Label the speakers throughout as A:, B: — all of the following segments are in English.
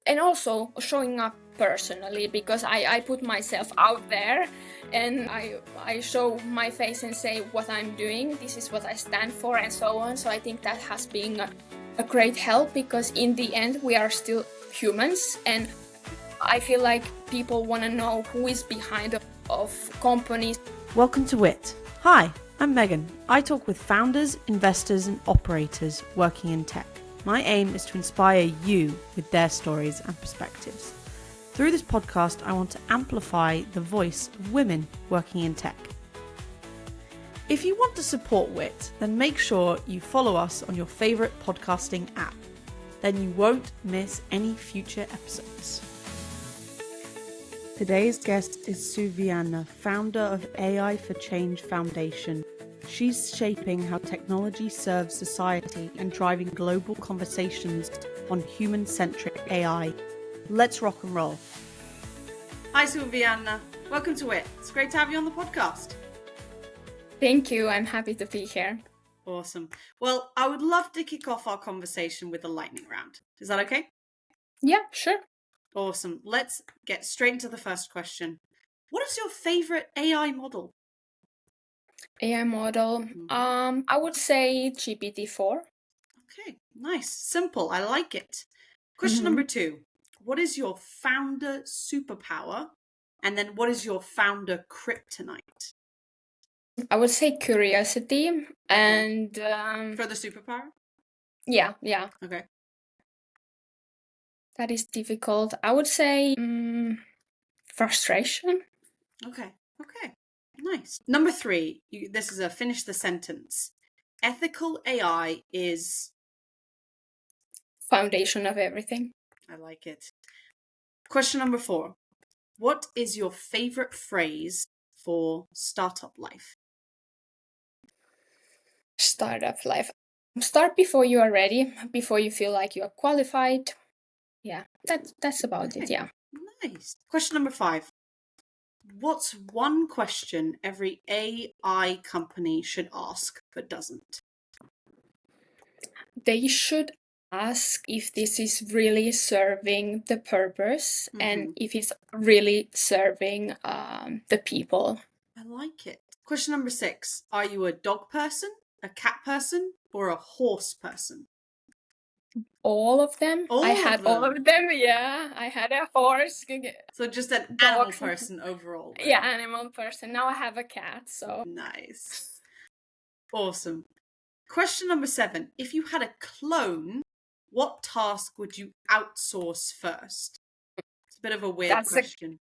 A: and also showing up personally, because I put myself out there and I show my face and say what I'm doing, this is what I stand for, and so on. So I think that has been a great help, because in the end we are still humans, and I feel like people want to know who is behind of companies.
B: Welcome to WITT. Hi, I'm Megan. I talk with founders, investors and operators working in tech. My aim is to inspire you with their stories and perspectives. Through this podcast, I want to amplify the voice of women working in tech. If you want to support WITT, then make sure you follow us on your favourite podcasting app. Then you won't miss any future episodes. Today's guest is Suvianna, founder of AI for Change Foundation. She's shaping how technology serves society and driving global conversations on human-centric AI. Let's rock and roll. Hi, Suvianna. Welcome to WITT. It's great to have you on the podcast.
A: Thank you. I'm happy to be here.
B: Awesome. Well, I would love to kick off our conversation with a lightning round. Is that okay?
A: Yeah, sure.
B: Awesome. Let's get straight into the first question. What is your favorite AI model?
A: AI model. I would say GPT-4.
B: Okay, nice. Simple. I like it. Question number 2. What is your founder superpower? And then what is your founder kryptonite?
A: I would say curiosity and...
B: For the superpower?
A: Yeah.
B: Okay.
A: That is difficult. I would say frustration.
B: Okay. Nice. Number 3. This is a finish the sentence. Ethical AI is...
A: Foundation of everything.
B: I like it. Question number 4. What is your favorite phrase for startup life?
A: Startup life. Start before you are ready, before you feel like you are qualified. Yeah, that's about it, yeah.
B: Nice. Question number 5. What's one question every AI company should ask but doesn't?
A: They should ask if this is really serving the purpose and if it's really serving the people.
B: I like it. Question number 6. Are you a dog person, a cat person, or a horse person?
A: All of them. I had all of them, yeah. I had a horse.
B: So just an animal person overall. Then.
A: Yeah, animal person. Now I have a cat, so...
B: Nice. Awesome. Question number 7. If you had a clone, what task would you outsource first? It's a bit of a weird question.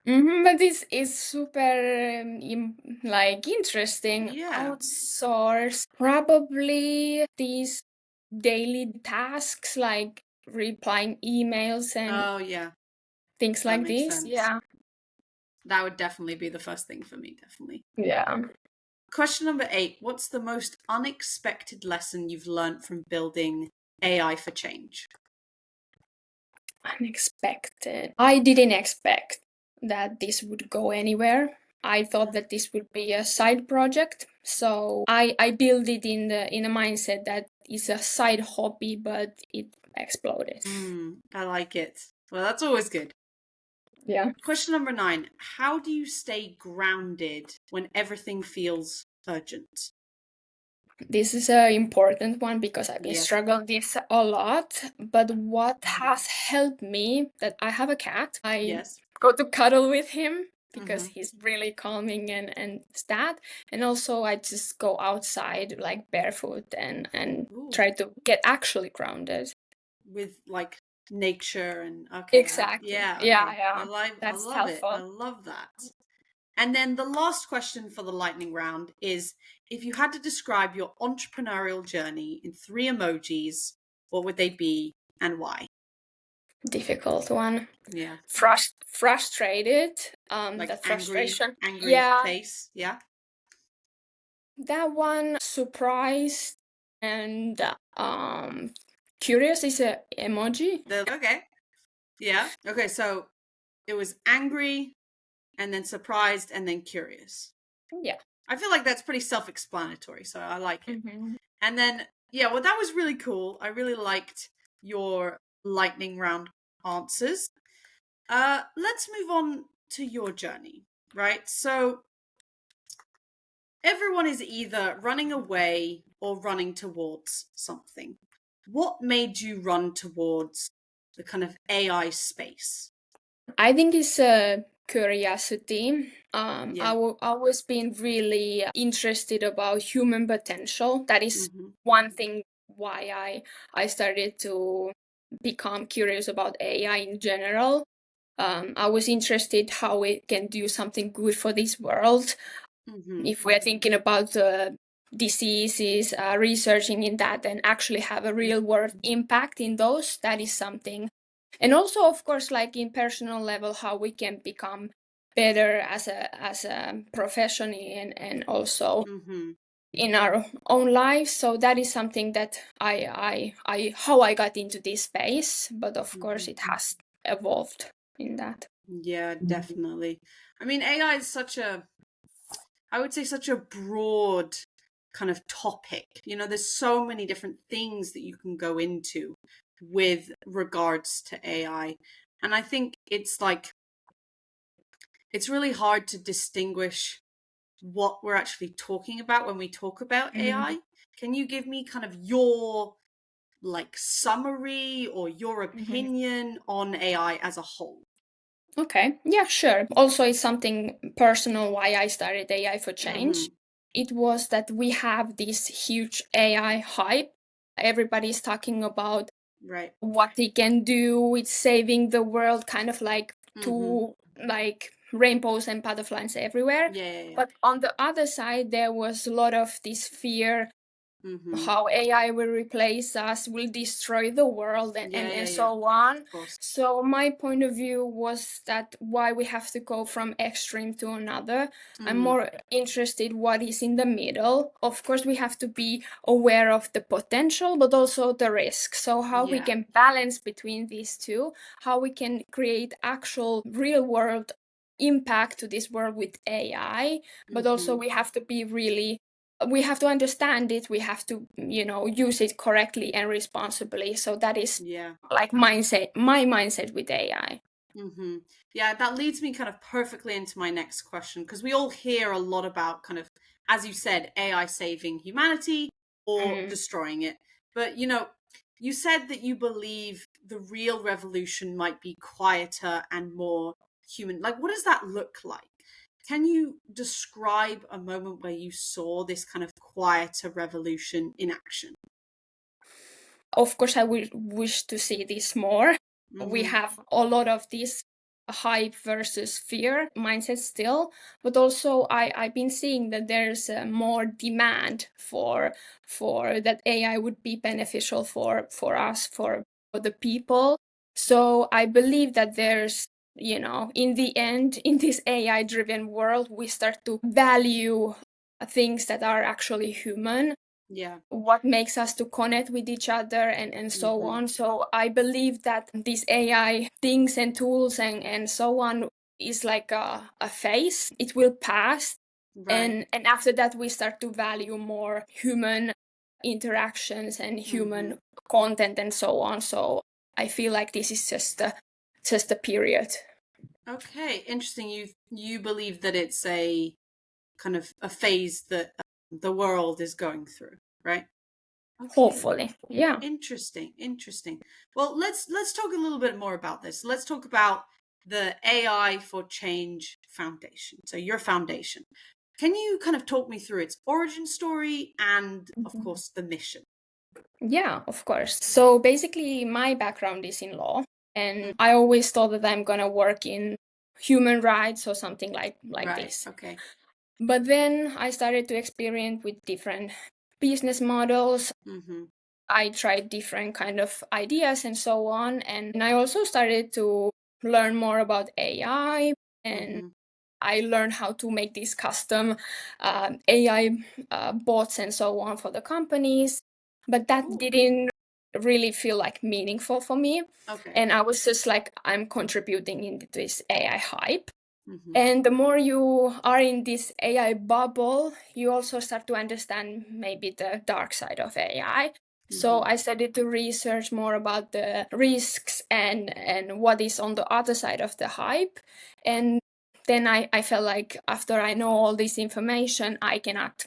A: But this is super interesting.
B: Yeah.
A: Outsource probably these daily tasks like replying emails and things like this.
B: Sense.
A: Yeah.
B: That would definitely be the first thing for me, definitely.
A: Yeah.
B: Question number 8. What's the most unexpected lesson you've learned from building AI for change?
A: Unexpected. I didn't expect that this would go anywhere. I thought that this would be a side project. So I built it in a mindset that it's a side hobby, but it exploded.
B: I like it. Well, that's always good.
A: Yeah.
B: Question number 9. How do you stay grounded when everything feels urgent?
A: This is an important one because I've been struggling this a lot. But what has helped me, that I have a cat. I go to cuddle with him because he's really calming and that. And also I just go outside like barefoot and try to get actually grounded.
B: With like nature and
A: Exactly.
B: Yeah.
A: I
B: love helpful. I love that. And then the last question for the lightning round is, if you had to describe your entrepreneurial journey in 3 emojis, what would they be and why?
A: Difficult one.
B: Yeah.
A: Frustrated.
B: Like
A: that frustration.
B: Angry face. Yeah.
A: That one, surprised and curious is a emoji.
B: Okay. Yeah. Okay, so it was angry and then surprised and then curious.
A: Yeah.
B: I feel like that's pretty self-explanatory, so I like it. And then, that was really cool. I really liked your lightning round answers. Let's move on to your journey, right? So everyone is either running away or running towards something. What made you run towards the kind of AI space?
A: I think it's a curiosity.
B: Yeah.
A: I was being really interested about human potential. That is
B: Mm-hmm.
A: one thing why I started to become curious about AI in general. I was interested how it can do something good for this world.
B: Mm-hmm.
A: If we're thinking about diseases, researching in that and actually have a real world impact in those, that is something. And also, of course, like in personal level, how we can become better as a profession and also
B: Mm-hmm.
A: in our own lives. So that is something that I how I got into this space. But of
B: Mm-hmm.
A: course, it has evolved in that.
B: Yeah, definitely. I mean, AI is I would say such a broad kind of topic. There's so many different things that you can go into with regards to AI. And I think it's really hard to distinguish what we're actually talking about when we talk about
A: Mhm.
B: AI. Can you give me kind of your summary or your
A: Mhm.
B: opinion on AI as a whole?
A: Okay, yeah, sure. Also, it's something personal why I started AI for
B: Mm-hmm.
A: Change. It was that we have this huge AI hype. Everybody's talking about
B: Right.
A: what it can do. It's saving the world, kind of like
B: Mm-hmm.
A: two like rainbows and butterflies everywhere.
B: Yeah, yeah, yeah.
A: But on the other side, there was a lot of this fear
B: Mm-hmm.
A: how AI will replace us, will destroy the world,
B: Yeah,
A: and
B: yeah, yeah.
A: so on.
B: Of course.
A: So, my point of view was that why we have to go from extreme to another. I'm
B: Mm-hmm.
A: more interested what is in the middle. Of course, we have to be aware of the potential, but also the risk. So, how we
B: Yeah.
A: can balance between these two, how we can create actual real world impact to this world with AI, but also
B: Mm-hmm.
A: we have to be really we have to understand it, we have to use it correctly and responsibly. So that is
B: Yeah.
A: like my mindset with AI.
B: Mm-hmm. Yeah, that leads me kind of perfectly into my next question, because we all hear a lot about kind of, as you said, AI saving humanity or
A: Mm.
B: destroying it. But you said that you believe the real revolution might be quieter and more human. Like, what does that look like? Can you describe a moment where you saw this kind of quieter revolution in action?
A: Of course, I would wish to see this more. We
B: Mm-hmm.
A: have a lot of this hype versus fear mindset still, but also I've been seeing that there's more demand for that AI would be beneficial for us, for the people. So I believe that there's in the end, in this AI driven world, we start to value things that are actually human,
B: Yeah.
A: what makes us to connect with each other and so
B: Mm-hmm.
A: on. So I believe that these AI things and tools and so on is like a phase. It will pass.
B: Right.
A: And after that we start to value more human interactions and
B: Mm-hmm.
A: human content and so on. So I feel like this is just a period.
B: Okay, interesting. You believe that it's a kind of a phase that the world is going through, right? Okay.
A: Hopefully. Yeah.
B: Interesting, interesting. Well, let's talk a little bit more about this. Let's talk about the AI for Change Foundation. So your foundation. Can you kind of talk me through its origin story and of course the mission?
A: Yeah, of course. So basically, my background is in law, and
B: Mm,
A: I always thought that I'm gonna work in human rights or something like
B: right.
A: this.
B: Okay.
A: But then I started to experiment with different business models.
B: Mm-hmm.
A: I tried different kind of ideas and so on, and I also started to learn more about AI, and
B: Mm-hmm.
A: I learned how to make these custom AI bots and so on for the companies. But that
B: Cool.
A: didn't really feel like meaningful for me.
B: Okay.
A: And I was just like, I'm contributing into this AI hype.
B: Mm-hmm.
A: And the more you are in this AI bubble, you also start to understand maybe the dark side of AI. So I started to research more about the risks and what is on the other side of the hype. And then I felt like after I know all this information, I cannot,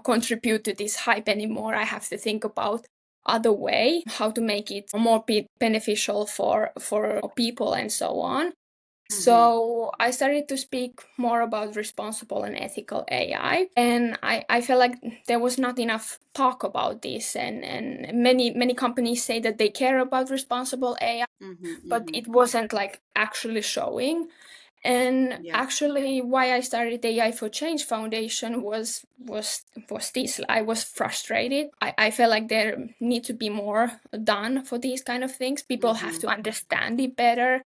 A: contribute to this hype anymore. I have to think about other way, how to make it more beneficial for people and so on. So I started to speak more about responsible and ethical AI, and I felt like there was not enough talk about this. And many companies say that they care about responsible AI, but it wasn't like actually showing. And
B: Yeah.
A: actually, why I started AI for Change Foundation was this. I was frustrated. I felt like there need to be more done for these kind of things. People have to understand it better.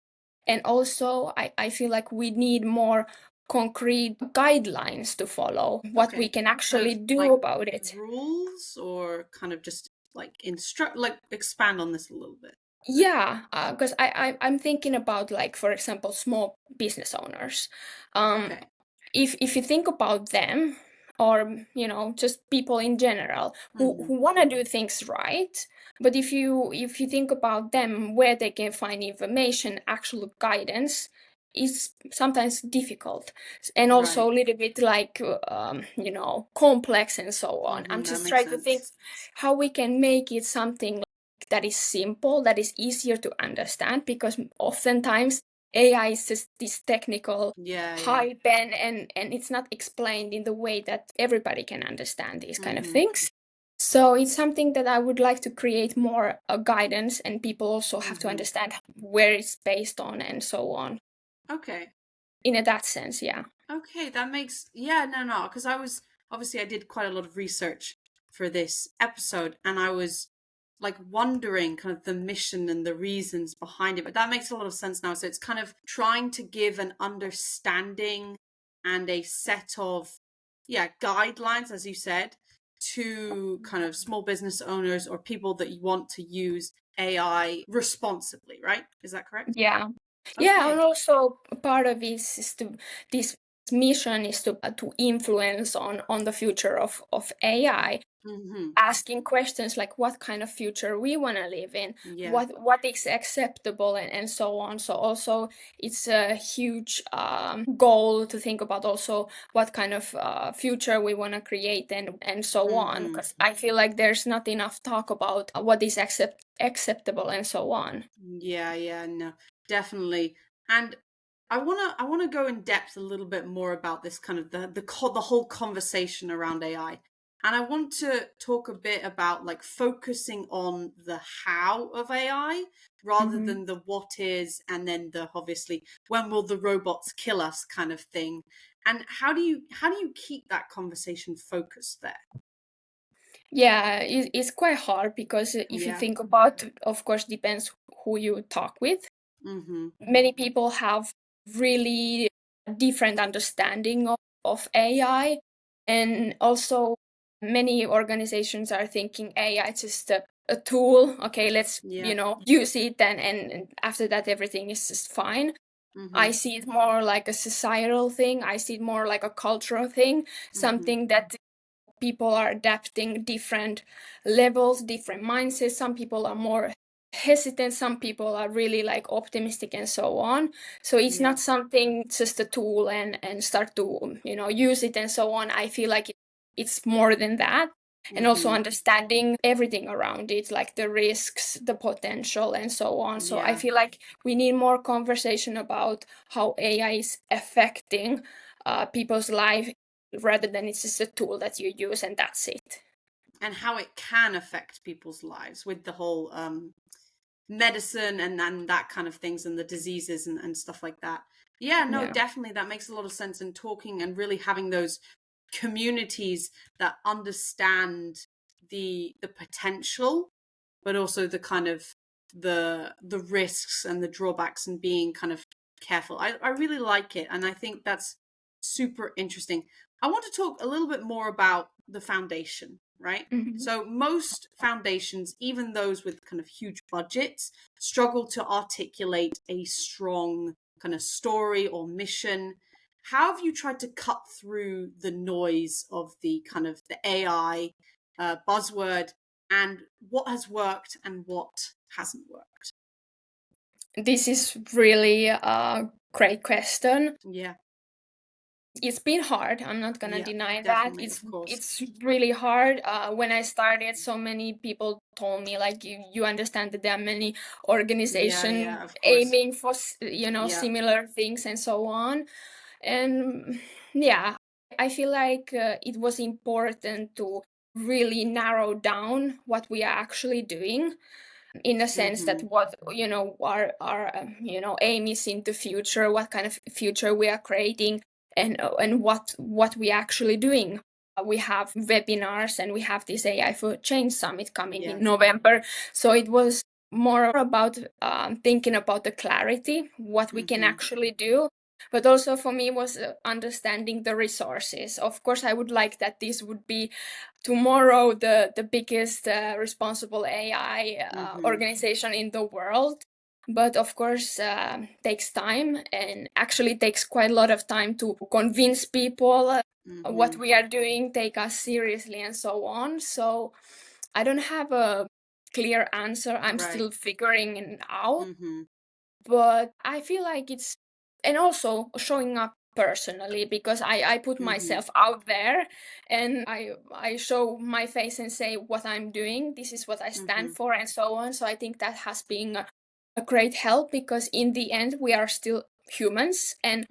A: And also, I feel like we need more concrete guidelines to follow what we
B: Okay.
A: can
B: Kind
A: actually
B: of
A: do
B: like
A: about it.
B: rules, or kind of just like expand on this a little bit.
A: Yeah, because I'm thinking about, like, for example, small business owners. Um,
B: Okay.
A: if you think about them, or just people in general who want to do things right, but if you think about them, where they can find information, actual guidance is sometimes difficult, and also
B: Right.
A: a little bit like complex and so on. I'm
B: That
A: just
B: makes
A: trying to think
B: sense.
A: how we can make it something that is simple, that is easier to understand, because oftentimes AI is just this technical
B: Yeah, yeah.
A: hype, and it's not explained in the way that everybody can understand these kind of things. So it's something that I would like to create more guidance, and people also have to understand where it's based on and so on.
B: Okay.
A: In that sense, yeah.
B: Okay, that makes, yeah, no, because I was, obviously I did quite a lot of research for this episode, and I was like wondering kind of the mission and the reasons behind it, but that makes a lot of sense now. So it's kind of trying to give an understanding and a set of, yeah, guidelines, as you said, to kind of small business owners or people that you want to use AI responsibly, right? Is that correct?
A: Yeah. Yeah, and
B: Okay.
A: also part of this mission is to influence on the future of AI,
B: Mm-hmm.
A: asking questions like what kind of future we want to live in,
B: Yeah.
A: what is acceptable, and so on. So also it's a huge goal to think about also what kind of future we want to create, and so on,
B: Mm-hmm.
A: because I feel like there's not enough talk about what is acceptable and so on.
B: Yeah, no, definitely. And I wanna go in depth a little bit more about this kind of the whole conversation around AI. And I want to talk a bit about like focusing on the how of AI rather
A: Mhm.
B: than the what is, and then the obviously when will the robots kill us kind of thing. And how do you keep that conversation focused there?
A: Yeah, it's quite hard, because if you
B: Yeah.
A: think about, of course, depends who you talk with.
B: Mm-hmm.
A: Many people have really different understanding of AI, and also many organizations are thinking AI is just a tool. Okay, let's
B: Yeah.
A: use it, and after that everything is just fine.
B: Mm-hmm.
A: I see it more like a societal thing. I see it more like a cultural thing,
B: Mm-hmm.
A: something that people are adapting different levels, different mindsets. Some people are more hesitant, some people are really like optimistic and so on. So it's
B: Yeah.
A: not something just a tool and start to use it and so on. I feel like it's more than that. And also
B: Mm-hmm.
A: understanding everything around it, like the risks, the potential, and so on. So I
B: Yeah.
A: feel like we need more conversation about how AI is affecting people's life, rather than it's just a tool that you use and that's it.
B: And how it can affect people's lives with the whole medicine and that kind of things, and the diseases and stuff like that. Yeah, no,
A: Yeah.
B: definitely that makes a lot of sense. And talking and really having those communities that understand the potential, but also the kind of the risks and the drawbacks, and being kind of careful. I really like it, and I think that's super interesting. I want to talk a little bit more about the foundation, right?
A: Mhm.
B: So most foundations, even those with kind of huge budgets, struggle to articulate a strong kind of story or mission. How have you tried to cut through the noise of the kind of the AI buzzword and what has worked and what hasn't worked?
A: This is really a great question.
B: Yeah.
A: It's been hard. I'm not gonna
B: Yeah,
A: deny that.
B: definitely, of course.
A: It's really hard. When I started, so many people told me like you understand that there are many organizations
B: Yeah, of course.
A: aiming for
B: Yeah.
A: similar things and so on. And yeah, I feel like it was important to really narrow down what we are actually doing, in a sense that what our aim is in the future, what kind of future we are creating, and what we are actually doing. We have webinars and we have this AI for Change Summit coming in November, so it was more about thinking about the clarity, what we can actually do. But also for me was understanding the resources. Of course, I would like that this would be tomorrow the biggest responsible AI organization in the world. But of course, takes time, and actually takes quite a lot of time to convince people what we are doing, take us seriously, and so on. So I don't have a clear answer. I'm
B: Right.
A: still figuring it out. But I feel like it's, and also showing up personally, because I put myself out there, and I show my face and say what I'm doing, this is what I stand for, and so on. So I think that has been a great help, because in the end we are still humans, and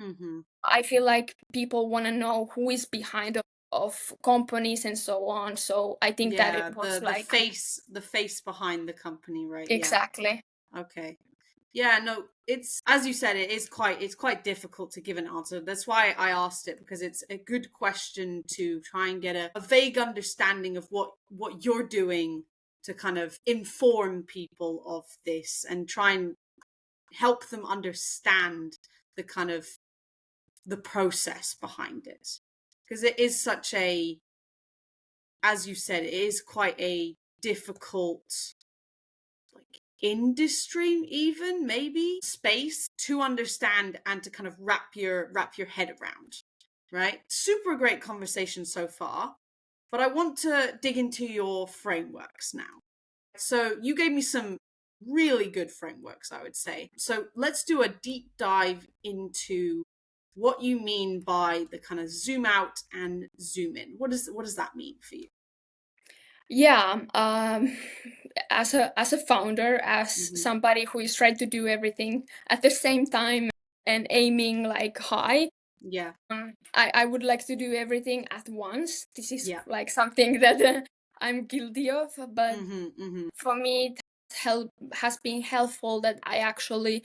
A: I feel like people want to know who is behind of companies and so on. So I think that it was like
B: The face behind the company, right?
A: exactly.
B: Yeah. Okay. Yeah, no, it's, as you said, it's quite difficult to give an answer. That's why I asked it, because it's a good question to try and get a vague understanding of what you're doing to kind of inform people of this and try and help them understand the kind of the process behind it. Because it is such a, as you said, it is quite a difficult, like, industry, even maybe space to understand and to kind of wrap your head around. Right? Super great conversation so far, but I want to dig into your frameworks now. So you gave me some really good frameworks, I would say. So let's do a deep dive into what you mean by the kind of zoom out and zoom in. What does that mean for you?
A: Yeah, as a founder, as somebody who is trying to do everything at the same time and aiming like high,
B: Yeah.
A: I would like to do everything at once. This is
B: Yeah.
A: like something that I'm guilty of, but for me, has been helpful that I actually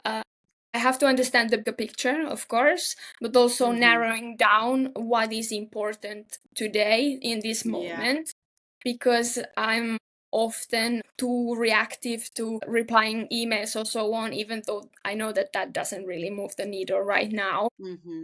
A: I have to understand the picture, of course, but also narrowing down what is important today in this
B: Yeah.
A: moment, because I'm often too reactive to replying emails or so on, even though I know that that doesn't really move the needle right now.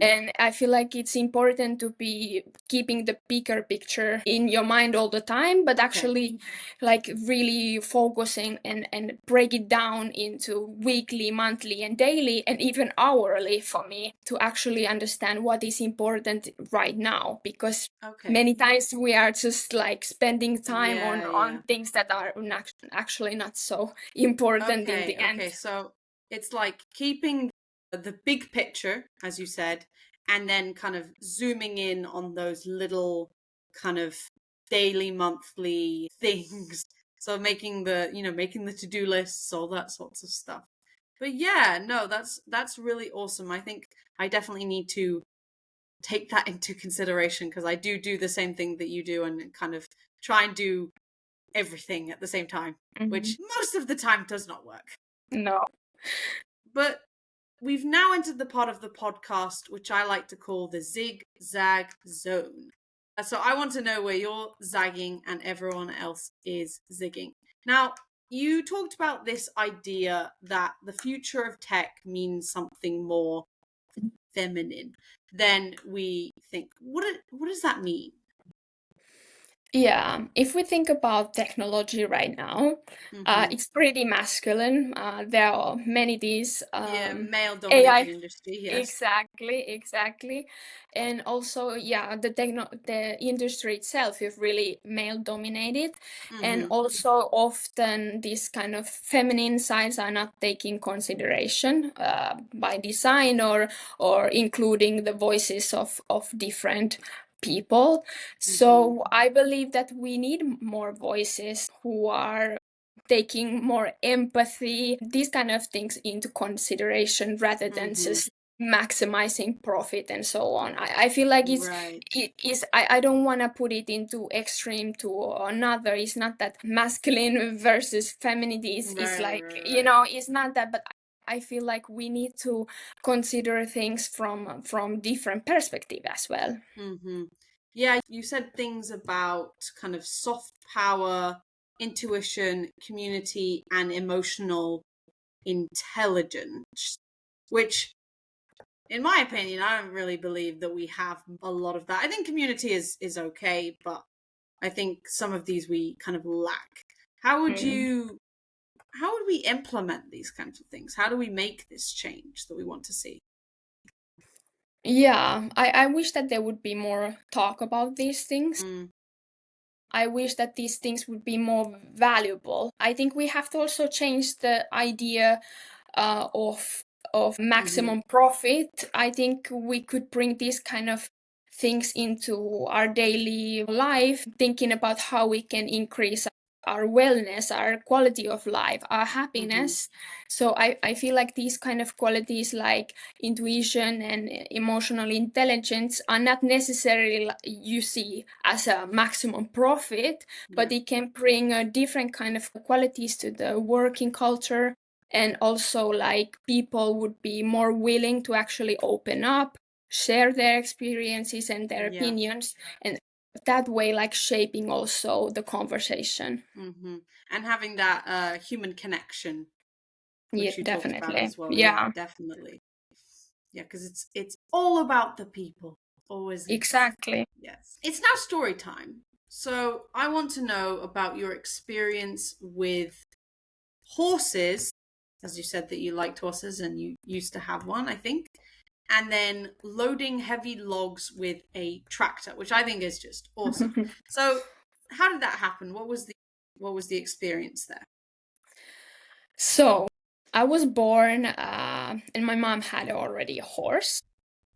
A: And I feel like it's important to be keeping the bigger picture in your mind all the time, but actually like really focusing and break it down into weekly, monthly, and daily, and even hourly for me, to actually understand what is important right now. Because many times we are just like spending time on things that are actually not so important in the end.
B: Okay. So it's like keeping the big picture, as you said, and then kind of zooming in on those little kind of daily, monthly things. So making making the to-do lists, all that sorts of stuff. But yeah, no, that's really awesome. I think I definitely need to take that into consideration, because I do the same thing that you do and kind of try and do everything at the same time, which most of the time does not work.
A: No.
B: But we've now entered the part of the podcast which I like to call the zig-zag zone. So I want to know where you're zagging and everyone else is zigging. Now, you talked about this idea that the future of tech means something more feminine than we think. What does that mean?
A: Yeah, if we think about technology right now,
B: Hmm.
A: it's pretty masculine. There are many these
B: Yeah, male-dominated
A: AI.
B: industry, yes.
A: Exactly, exactly. And also, yeah, the industry itself is really male dominated. And
B: Hmm.
A: also often these kind of feminine sides are not taken consideration by design or including the voices of different people.
B: Hmm.
A: So I believe that we need more voices who are taking more empathy, these kind of things into consideration rather than
B: Hmm.
A: just maximizing profit and so on. I feel like
B: Right.
A: I don't want to put it into extreme to another. It's not that masculine versus femininity is
B: Right,
A: like,
B: right,
A: you
B: right.
A: know, it's not that, but I feel like we need to consider things from different perspective as well.
B: Hmm. Yeah, you said things about kind of soft power, intuition, community, and emotional intelligence, which, in my opinion, I don't really believe that we have a lot of that. I think community is okay, but I think some of these we kind of lack. How would
A: Mm.
B: you how would we implement these kinds of things? How do we make this change that we want to see?
A: Yeah, I wish that there would be more talk about these things.
B: Mm,
A: I wish that these things would be more valuable. I think we have to also change the idea of
B: hmm.
A: maximum profit. I think we could bring these kind of things into our daily life, thinking about how we can increase our wellness, our quality of life, our
B: Hmm.
A: happiness. So I feel like these kind of qualities like intuition and emotional intelligence are not necessarily you see as a maximum profit,
B: Yeah.
A: but it can bring a different kind of qualities to the working culture. And also like people would be more willing to actually open up, share their experiences and their
B: Yeah.
A: opinions, and that way like shaping also the conversation.
B: Hmm. And having that human connection,
A: Yeah,
B: which you talked about
A: definitely.
B: as well. Yeah,
A: Yeah,
B: definitely. Yeah, because it's all about the people. Always is.
A: exactly.
B: Yes. It's now story time. So I want to know about your experience with horses, as you said that you liked horses and you used to have one, I think. And then loading heavy logs with a tractor, which I think is just awesome. So how did that happen? What was the experience there?
A: So I was born and my mom had already a horse.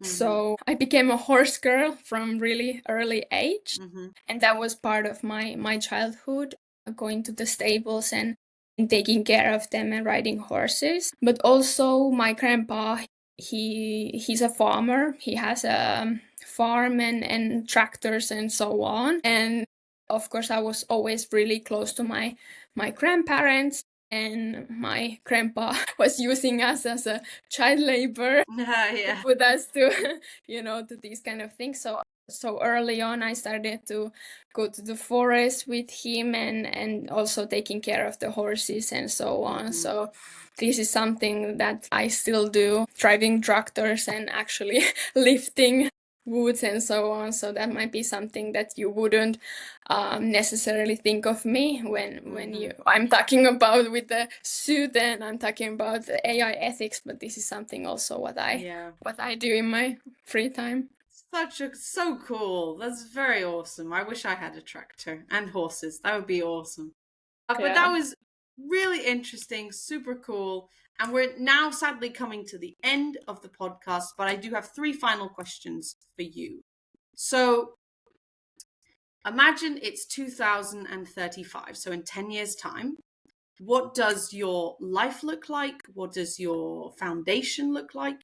B: Mm-hmm.
A: So I became a horse girl from really early age.
B: Mm-hmm.
A: And that was part of my childhood, going to the stables and taking care of them and riding horses. But also my grandpa, he's a farmer. He has a farm and tractors and so on. And of course I was always really close to my grandparents, and my grandpa was using us as a child labor to
B: Yeah.
A: put us to to these kind of things. So early on I started to go to the forest with him and also taking care of the horses and so on.
B: Mm-hmm.
A: So this is something that I still do, driving tractors and actually lifting woods and so on. So that might be something that you wouldn't necessarily think of me when
B: Mm-hmm.
A: you I'm talking about with the suit and I'm talking about the AI ethics, but this is something also
B: Yeah.
A: what I do in my free time.
B: So cool. That's very awesome. I wish I had a tractor and horses. That would be awesome. But
A: Yeah.
B: that was really interesting, super cool. And we're now sadly coming to the end of the podcast, but I do have three final questions for you. So imagine it's 2035, so in 10 years' time. What does your life look like? What does your foundation look like?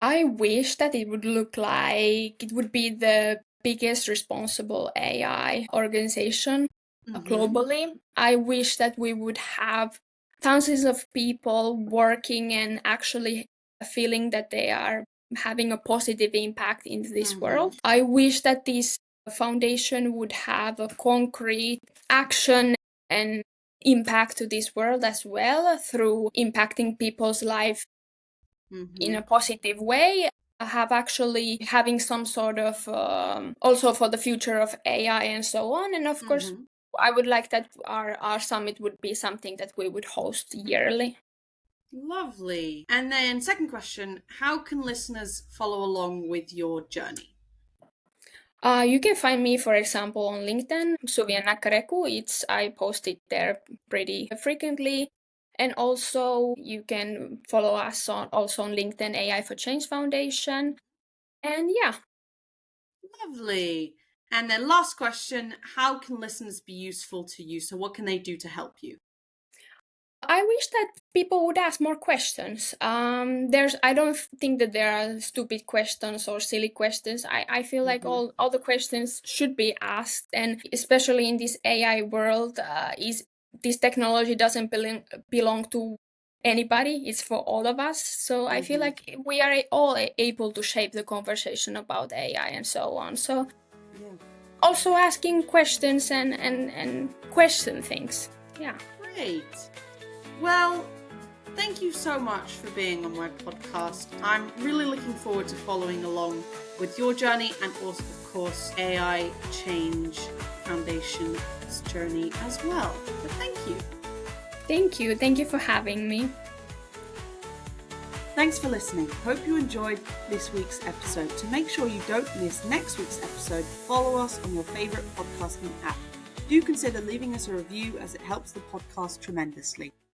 A: I wish that it would look like it would be the biggest responsible AI organization
B: Mm-hmm.
A: globally. I wish that we would have thousands of people working and actually feeling that they are having a positive impact in this
B: Mm-hmm.
A: world. I wish that this foundation would have a concrete action and impact to this world as well through impacting people's life in
B: Mm-hmm.
A: a positive way. have actually having some sort of also for the future of AI and so on. And of course, I would like that our summit would be something that we would host yearly.
B: Lovely. And then second question, how can listeners follow along with your journey?
A: You can find me, for example, on LinkedIn, Suvianna. I post it there pretty frequently. And also you can follow us also on LinkedIn AI for Change Foundation. And yeah.
B: Lovely. And then last question, how can listeners be useful to you? So what can they do to help you?
A: I wish that people would ask more questions. I don't think that there are stupid questions or silly questions. I feel like all the questions should be asked, and especially in this AI world, is this technology doesn't belong to anybody. It's for all of us. So I feel like we are all able to shape the conversation about AI and so on. So also asking questions and question things. Yeah.
B: Great. Well, thank you so much for being on my podcast. I'm really looking forward to following along with your journey and also, of course, AI Change Foundation's journey as well. So thank you.
A: Thank you. Thank you for having me.
B: Thanks for listening. Hope you enjoyed this week's episode. To make sure you don't miss next week's episode, follow us on your favourite podcasting app. Do consider leaving us a review as it helps the podcast tremendously.